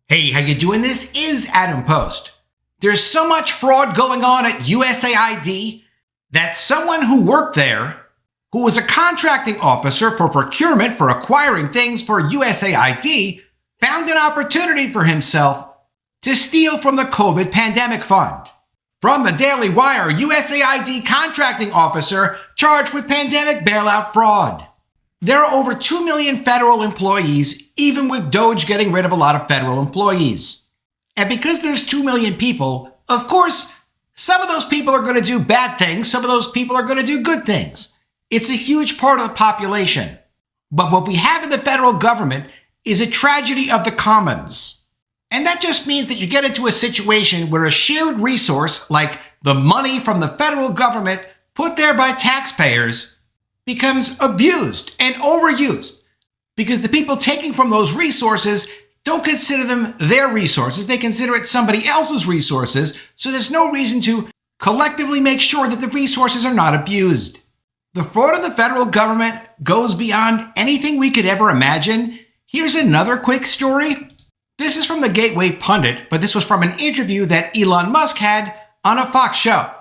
Hey, how you doing? This is Adam Post. There's so much fraud going on at USAID that someone who worked there, who was a contracting officer for procurement for acquiring things for USAID, found an opportunity for himself to steal from the COVID pandemic fund. From the Daily Wire, USAID contracting officer charged with pandemic bailout fraud. There are over 2 million federal employees, even with DOGE getting rid of a lot of federal employees. And because there's 2 million people, of course, some of those people are going to do bad things, some of those people are going to do good things. It's a huge part of the population. But what we have in the federal government is a tragedy of the commons. And that just means that you get into a situation where a shared resource, like the money from the federal government put there by taxpayers, becomes abused and overused because the people taking from those resources don't consider them their resources. They consider it somebody else's resources, so there's no reason to collectively make sure that the resources are not abused. The fraud of the federal government goes beyond anything we could ever imagine. Here's another quick story. This is from the Gateway Pundit, but this was from an interview that Elon Musk had on a Fox show.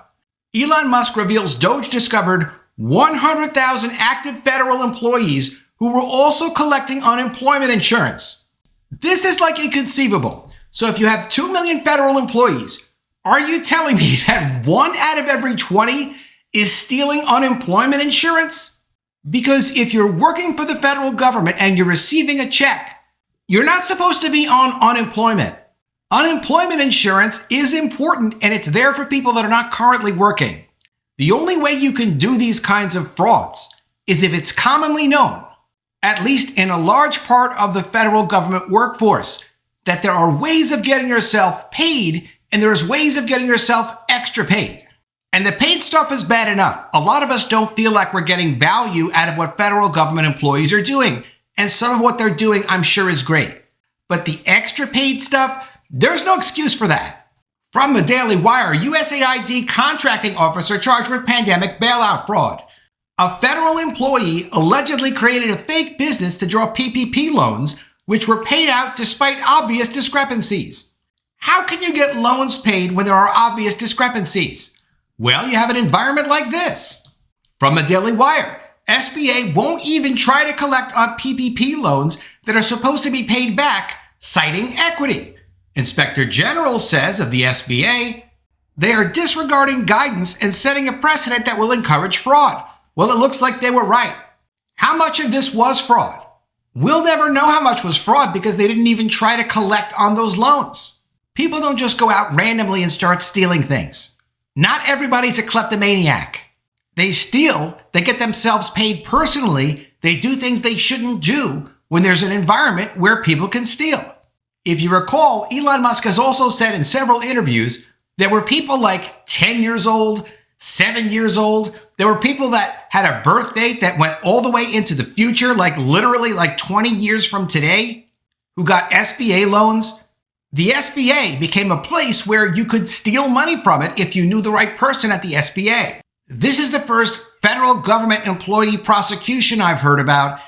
Elon Musk reveals DOGE discovered 100,000 active federal employees who were also collecting unemployment insurance. This is like inconceivable. So if you have 2 million federal employees, are you telling me that 1 out of every 20 is stealing unemployment insurance? Because if you're working for the federal government and you're receiving a check, you're not supposed to be on unemployment. Unemployment insurance is important and it's there for people that are not currently working. The only way you can do these kinds of frauds is if it's commonly known, at least in a large part of the federal government workforce, that there are ways of getting yourself paid and there's ways of getting yourself extra paid. And the paid stuff is bad enough. A lot of us don't feel like we're getting value out of what federal government employees are doing. And some of what they're doing, I'm sure, is great. But the extra paid stuff, there's no excuse for that. From the Daily Wire, USAID contracting officer charged with pandemic bailout fraud. A federal employee allegedly created a fake business to draw PPP loans, which were paid out despite obvious discrepancies. How can you get loans paid when there are obvious discrepancies? Well, you have an environment like this. From the Daily Wire, SBA won't even try to collect on PPP loans that are supposed to be paid back, citing equity. Inspector General says of the SBA, they are disregarding guidance and setting a precedent that will encourage fraud. Well, it looks like they were right. How much of this was fraud? We'll never know how much was fraud because they didn't even try to collect on those loans. People don't just go out randomly and start stealing things. Not everybody's a kleptomaniac. They steal, they get themselves paid personally, they do things they shouldn't do when there's an environment where people can steal. If you recall, Elon Musk has also said in several interviews there were people like 10 years old, 7 years old. There were people that had a birth date that went all the way into the future, like literally like 20 years from today, who got SBA loans. The SBA became a place where you could steal money from it if you knew the right person at the SBA. This is the first federal government employee prosecution I've heard about,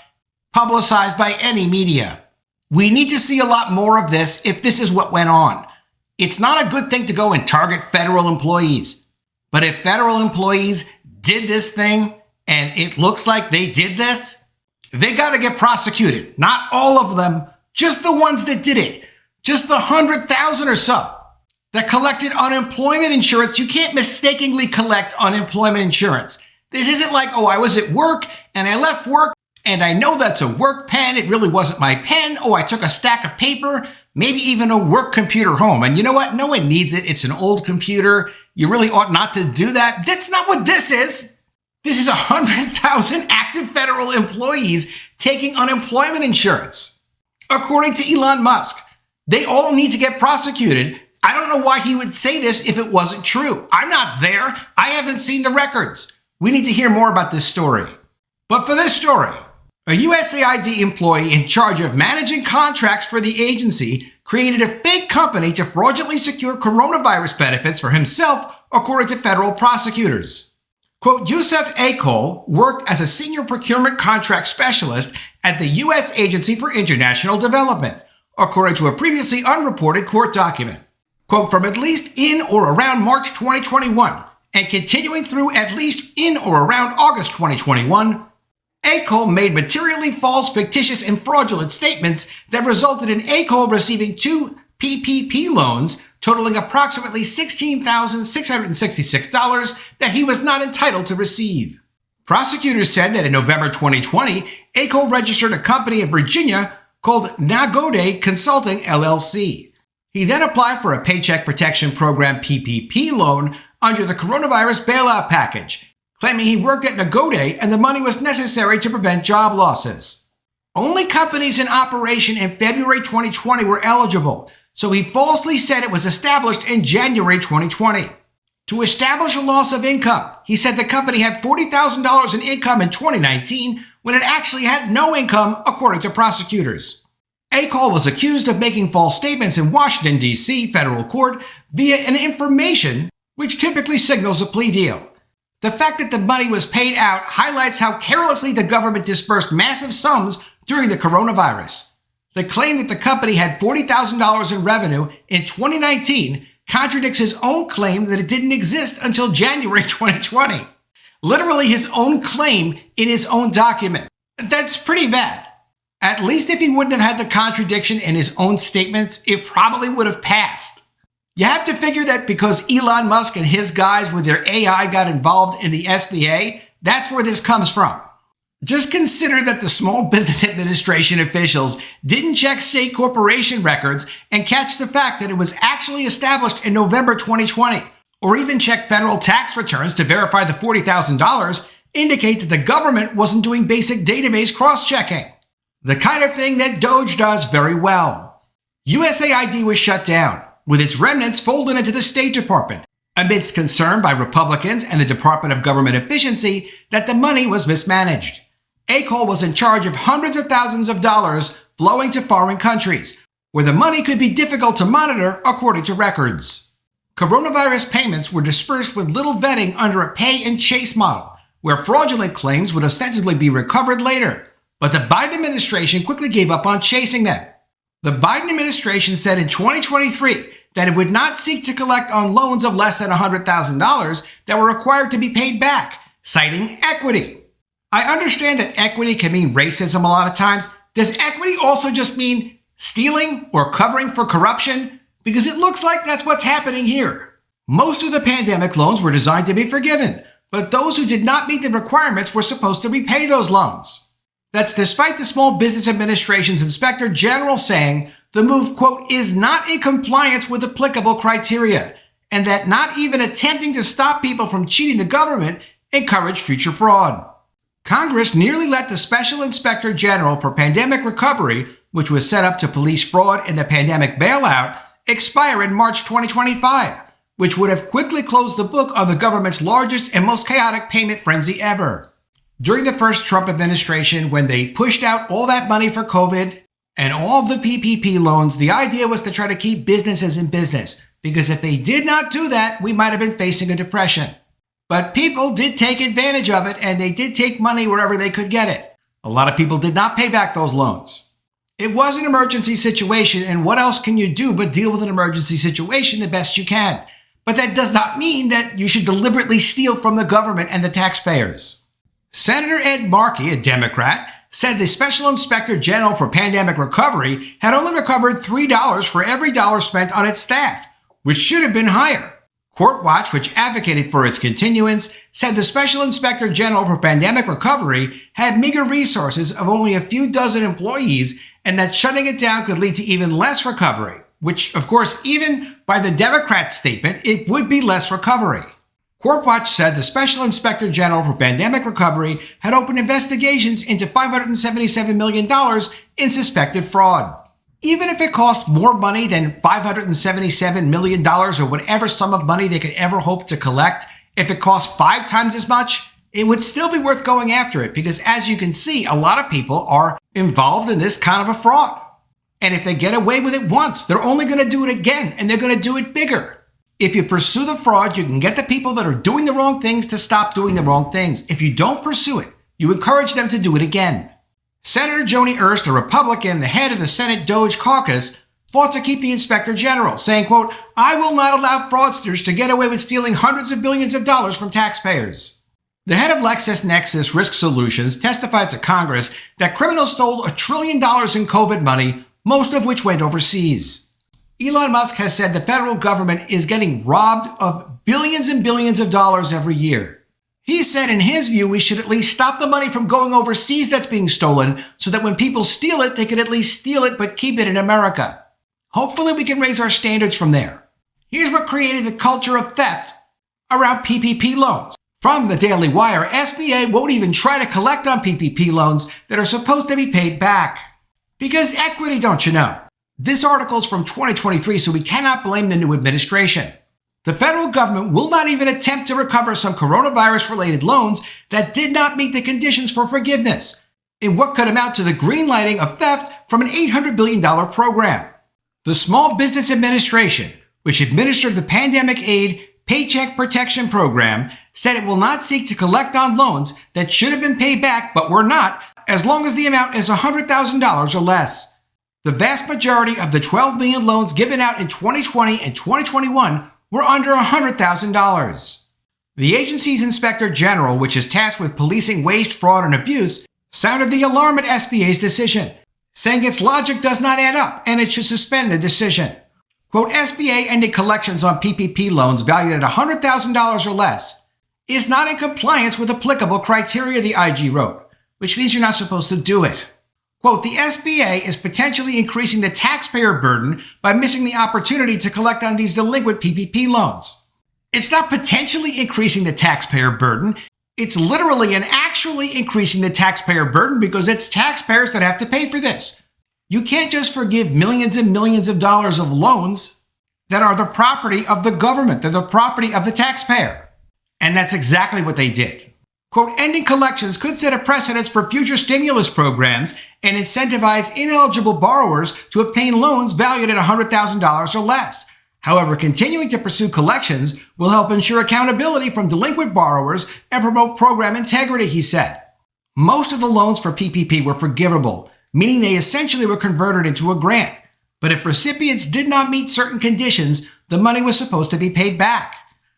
publicized by any media. We need to see a lot more of this if this is what went on. It's not a good thing to go and target federal employees. But if federal employees did this thing, and it looks like they did this, they got to get prosecuted. Not all of them, just the ones that did it. Just the 100,000 or so that collected unemployment insurance. You can't mistakenly collect unemployment insurance. This isn't like, oh, I was at work and I left work and I know that's a work pen. It really wasn't my pen. Oh, I took a stack of paper, maybe even a work computer home. And you know what? No one needs it. It's an old computer. You really ought not to do that. That's not what this is. This is 100,000 active federal employees taking unemployment insurance. According to Elon Musk, they all need to get prosecuted. I don't know why he would say this if it wasn't true. I'm not there. I haven't seen the records. We need to hear more about this story. But for this story, a USAID employee in charge of managing contracts for the agency created a fake company to fraudulently secure coronavirus benefits for himself, according to federal prosecutors. Quote, Yusuf Akol worked as a senior procurement contract specialist at the U.S. Agency for International Development, according to a previously unreported court document. Quote, from at least in or around March 2021 and continuing through at least in or around August 2021, ACOL made materially false, fictitious, and fraudulent statements that resulted in ACOL receiving 2 PPP loans totaling approximately $16,666 that he was not entitled to receive. Prosecutors said that in November 2020, ACOL registered a company in Virginia called Nagode Consulting LLC. He then applied for a Paycheck Protection Program PPP loan under the coronavirus bailout package, claiming he worked at Nagode and the money was necessary to prevent job losses. Only companies in operation in February 2020 were eligible, so he falsely said it was established in January 2020. To establish a loss of income, he said the company had $40,000 in income in 2019 when it actually had no income, according to prosecutors. ACOL was accused of making false statements in Washington, D.C. federal court via an information which typically signals a plea deal. The fact that the money was paid out highlights how carelessly the government dispersed massive sums during the coronavirus. The claim that the company had $40,000 in revenue in 2019 contradicts his own claim that it didn't exist until January 2020. Literally his own claim in his own document. That's pretty bad. At least if he wouldn't have had the contradiction in his own statements, it probably would have passed. You have to figure that because Elon Musk and his guys with their AI got involved in the SBA, that's where this comes from. Just consider that the Small Business Administration officials didn't check state corporation records and catch the fact that it was actually established in November 2020, or even check federal tax returns to verify the $40,000 indicate that the government wasn't doing basic database cross-checking. The kind of thing that DOGE does very well. USAID was shut down, with its remnants folded into the State Department, amidst concern by Republicans and the Department of Government Efficiency that the money was mismanaged. ACOL was in charge of hundreds of thousands of dollars flowing to foreign countries, where the money could be difficult to monitor according to records. Coronavirus payments were dispersed with little vetting under a pay and chase model, where fraudulent claims would ostensibly be recovered later, but the Biden administration quickly gave up on chasing them. The Biden administration said in 2023 that it would not seek to collect on loans of less than $100,000 that were required to be paid back, citing equity. I understand that equity can mean racism a lot of times. Does equity also just mean stealing or covering for corruption? Because it looks like that's what's happening here. Most of the pandemic loans were designed to be forgiven, but those who did not meet the requirements were supposed to repay those loans. That's despite the Small Business Administration's Inspector General saying the move, quote, is not in compliance with applicable criteria, and that not even attempting to stop people from cheating the government encouraged future fraud. Congress nearly let the Special Inspector General for Pandemic Recovery, which was set up to police fraud in the pandemic bailout, expire in March 2025, which would have quickly closed the book on the government's largest and most chaotic payment frenzy ever. During the first Trump administration, when they pushed out all that money for COVID and all the PPP loans, the idea was to try to keep businesses in business, because if they did not do that, we might have been facing a depression. But people did take advantage of it, and they did take money wherever they could get it. A lot of people did not pay back those loans. It was an emergency situation, and what else can you do but deal with an emergency situation the best you can? But that does not mean that you should deliberately steal from the government and the taxpayers. Senator Ed Markey, a Democrat, said the Special Inspector General for Pandemic Recovery had only recovered $3 for every dollar spent on its staff, which should have been higher. Court Watch, which advocated for its continuance, said the Special Inspector General for Pandemic Recovery had meager resources of only a few dozen employees, and that shutting it down could lead to even less recovery, which, of course, even by the Democrats' statement, it would be less recovery. Court Watch said the Special Inspector General for Pandemic Recovery had opened investigations into $577 million in suspected fraud. Even if it cost more money than $577 million or whatever sum of money they could ever hope to collect, if it cost 5 times as much, it would still be worth going after it, because as you can see, a lot of people are involved in this kind of a fraud. And if they get away with it once, they're only going to do it again, and they're going to do it bigger. If you pursue the fraud, you can get the people that are doing the wrong things to stop doing the wrong things. If you don't pursue it, you encourage them to do it again. Senator Joni Ernst, a Republican, the head of the Senate DOGE caucus, fought to keep the inspector general, saying, quote, "I will not allow fraudsters to get away with stealing hundreds of billions of dollars from taxpayers." The head of LexisNexis Risk Solutions testified to Congress that criminals stole $1 trillion in COVID money, most of which went overseas. Elon Musk has said the federal government is getting robbed of billions and billions of dollars every year. He said in his view we should at least stop the money from going overseas that's being stolen so that when people steal it, they can at least steal it but keep it in America. Hopefully we can raise our standards from there. Here's what created the culture of theft around PPP loans. From the Daily Wire, SBA won't even try to collect on PPP loans that are supposed to be paid back. Because equity, don't you know? This article is from 2023, so we cannot blame the new administration. The federal government will not even attempt to recover some coronavirus-related loans that did not meet the conditions for forgiveness, in what could amount to the greenlighting of theft from an $800 billion program. The Small Business Administration, which administered the Pandemic Aid Paycheck Protection Program, said it will not seek to collect on loans that should have been paid back but were not, as long as the amount is $100,000 or less. The vast majority of the 12 million loans given out in 2020 and 2021 were under $100,000. The agency's inspector general, which is tasked with policing waste, fraud, and abuse, sounded the alarm at SBA's decision, saying its logic does not add up and it should suspend the decision. Quote, SBA ended collections on PPP loans valued at $100,000 or less is not in compliance with applicable criteria, the IG wrote, which means you're not supposed to do it. Quote, the SBA is potentially increasing the taxpayer burden by missing the opportunity to collect on these delinquent PPP loans. It's not potentially increasing the taxpayer burden. It's literally and actually increasing the taxpayer burden because it's taxpayers that have to pay for this. You can't just forgive millions and millions of dollars of loans that are the property of the government. They're the property of the taxpayer. And that's exactly what they did. Quote, ending collections could set a precedent for future stimulus programs and incentivize ineligible borrowers to obtain loans valued at $100,000 or less. However, continuing to pursue collections will help ensure accountability from delinquent borrowers and promote program integrity, he said. Most of the loans for PPP were forgivable, meaning they essentially were converted into a grant. But if recipients did not meet certain conditions, the money was supposed to be paid back.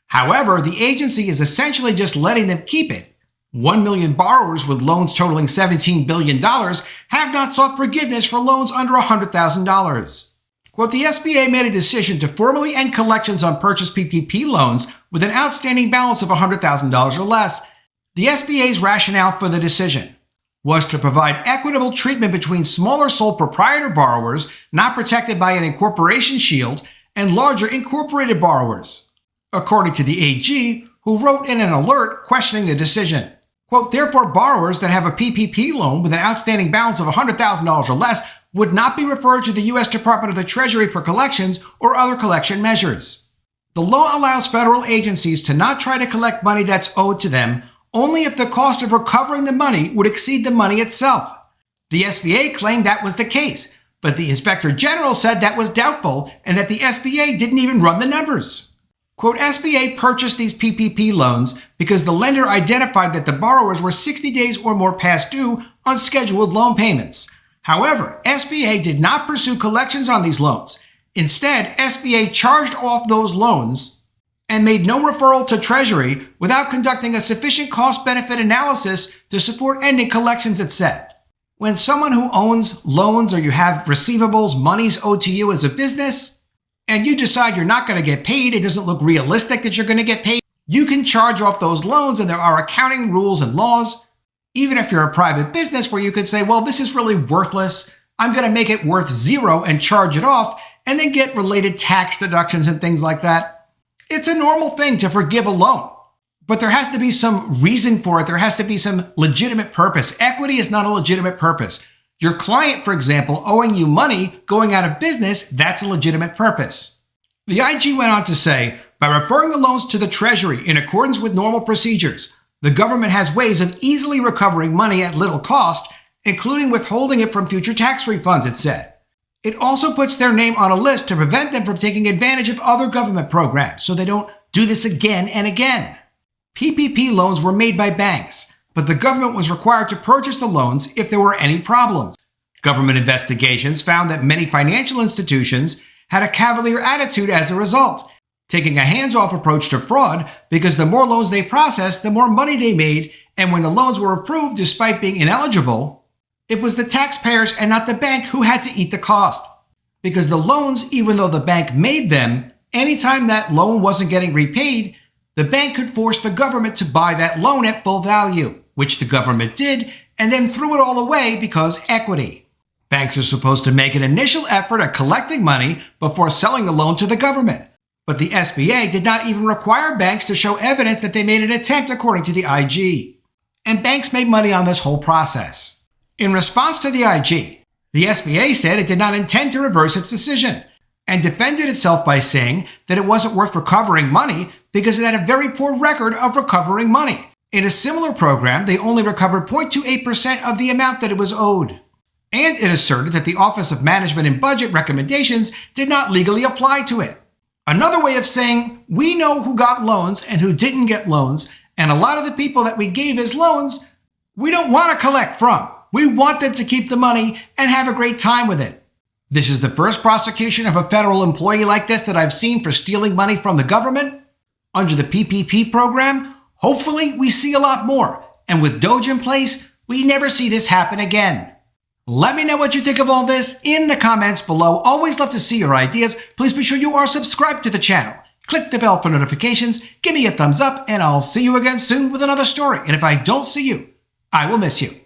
However, the agency is essentially just letting them keep it. 1 million borrowers with loans totaling $17 billion have not sought forgiveness for loans under $100,000. Quote, the SBA made a decision to formally end collections on purchased PPP loans with an outstanding balance of $100,000 or less. The SBA's rationale for the decision was to provide equitable treatment between smaller sole proprietor borrowers not protected by an incorporation shield and larger incorporated borrowers, according to the AG, who wrote in an alert questioning the decision. Quote, therefore, borrowers that have a PPP loan with an outstanding balance of $100,000 or less would not be referred to the U.S. Department of the Treasury for collections or other collection measures. The law allows federal agencies to not try to collect money that's owed to them only if the cost of recovering the money would exceed the money itself. The SBA claimed that was the case, but the Inspector General said that was doubtful and that the SBA didn't even run the numbers. Quote, SBA purchased these PPP loans because the lender identified that the borrowers were 60 days or more past due on scheduled loan payments. However, SBA did not pursue collections on these loans. Instead, SBA charged off those loans and made no referral to Treasury without conducting a sufficient cost-benefit analysis to support ending collections, it said. When someone who owns loans or you have receivables, money's owed to you as a business, and you decide you're not going to get paid, it doesn't look realistic that you're going to get paid, you can charge off those loans, and there are accounting rules and laws, even if you're a private business, where you could say, well, this is really worthless. I'm going to make it worth zero and charge it off, and then get related tax deductions and things like that. It's a normal thing to forgive a loan, but there has to be some reason for it. There has to be some legitimate purpose. Equity is not a legitimate purpose. Your client, for example, owing you money, going out of business, that's a legitimate purpose. The IG went on to say, by referring the loans to the Treasury in accordance with normal procedures, the government has ways of easily recovering money at little cost, including withholding it from future tax refunds, it said. It also puts their name on a list to prevent them from taking advantage of other government programs so they don't do this again and again. PPP loans were made by banks, but the government was required to purchase the loans if there were any problems. Government investigations found that many financial institutions had a cavalier attitude as a result, taking a hands-off approach to fraud because the more loans they processed, the more money they made, and when the loans were approved despite being ineligible, it was the taxpayers and not the bank who had to eat the cost. Because the loans, even though the bank made them, anytime that loan wasn't getting repaid, the bank could force the government to buy that loan at full value, which the government did, and then threw it all away because equity. Banks are supposed to make an initial effort at collecting money before selling the loan to the government. But the SBA did not even require banks to show evidence that they made an attempt according to the IG. And banks made money on this whole process. In response to the IG, the SBA said it did not intend to reverse its decision and defended itself by saying that it wasn't worth recovering money because it had a very poor record of recovering money. In a similar program, they only recovered 0.28% of the amount that it was owed. And it asserted that the Office of Management and Budget recommendations did not legally apply to it. Another way of saying, we know who got loans and who didn't get loans, and a lot of the people that we gave as loans, we don't want to collect from. We want them to keep the money and have a great time with it. This is the first prosecution of a federal employee like this that I've seen for stealing money from the government. Under the PPP program, hopefully we see a lot more. And with DOGE in place, we never see this happen again. Let me know what you think of all this in the comments below. Always love to see your ideas. Please be sure you are subscribed to the channel. Click the bell for notifications, give me a thumbs up, and I'll see you again soon with another story. And if I don't see you, I will miss you.